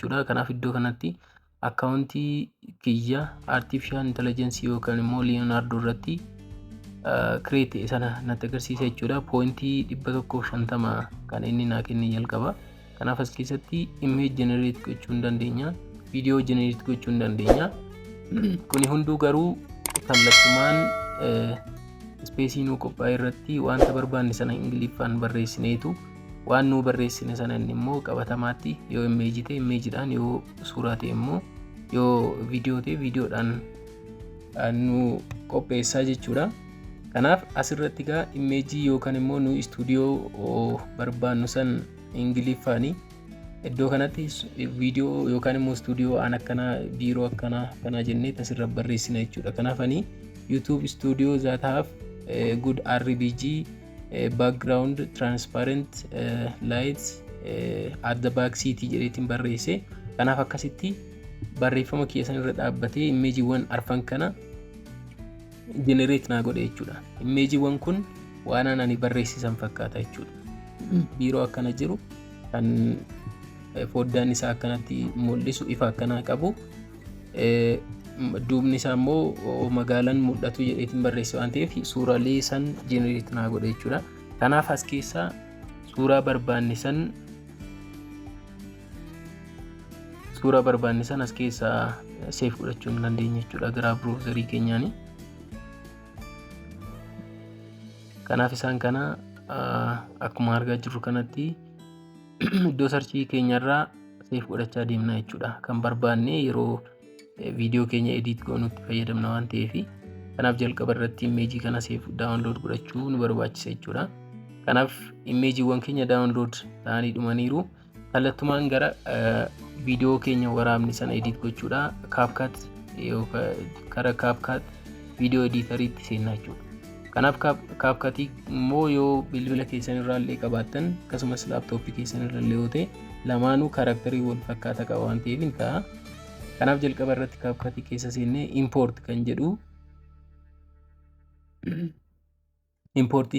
jechuudha. Kanaaf iddoo kanatti akkaawuntii kiyya artificial intelligence yookaan immoo Leonardo irratti create sana natti agarsiisa jechuudha. Pointii 150 kan inni naa kenne jalqaba. Kanaaf as keessatti image generate gochuu hin dandeenya, video generate gochuu hin dandeenya. Kuni hunduu garuu kallattumaan ispeesii nuu qophaa'e irratti wanta barbaanne sana ingiliffaan barreessineetu waan nuu barreessine sana inni immoo qabatamaatti yoo image ta'e imageedhaan, yoo suuraa ta'e immoo, yoo video ta'e videoodhaan nu qopheessaa jechuudha. Kanaaf asirratti gaa image yookaan immoo nu stuudiyoo barbaannu san ingiliffaani iddoo kanatti video yookaan immoo stuudiyoo aan akkanaa biiroo akkanaa jennee asirra barreessina jechuudha. Kanaaf ani YouTube studio that have good RGB background transparent lights at the back city jedheetiin barreesse. Kanaaf akkasitti barreeffama keessan irra dhaabbatee imeejiiwwan arfan kana generate naa godhe jechuudha. Imeejiiwwan kun waan ani barreessisan fakkaata jechuudha. Biiroo akkana jiru kan foddaan isaa akkanatti mul'isu, ifa akkanaa qabu, duubni isaa immoo magaalaan mul'atu jedheetiin barreesse waan ta'eef suuraalee san generate naa godhe jechuudha. Kanaaf as keessaa suuraa barbaanne san as keessaa save godhachuu hin dandeenya jechuudha gara browserii keenyaani. Kanaaf isaan kana akkuma argaa jirru kanatti iddoo sarchii keenyarraa save godhachaa deemna jechuudha. Kan barbaanne yeroo viidiyoo keenya edit goonutti fayyadamna waan ta'eef kanaaf jalqaba irratti imeejii kana save download godhachuu nu barbaachisa jechuudha. Kanaaf imeejiiwwan keenya download ta'anii dhumaniiru. Kallattumaan gara viidiyoo keenya waraabni sana edit gochuudha. CapCut yookaan karaa CapCut viidiyoo editariitti seenna jechuudha. Kanaaf CapCut immoo yoo bilbila keessan irraa illee qabaattan akkasumas laaptooppii keessan irra illee yoo ta'e lamaanuu karakterii wal fakkaataa qaba waan ta'eef hin ta'a. Kanaaf jalqaba irratti CapCut keessa seennee import kan jedhu import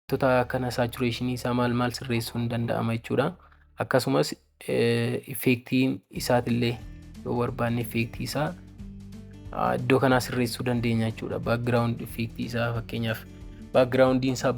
Tota kana saturation isaa maal sirreessuun danda'ama jechuudha. Akkasumas effektiin isaatillee yoo barbaanne effektii isaa iddoo kanaa sirreessuu dandeenya jechuudha. Background effektii isaa fakkeenyaaf backgroundiin isaa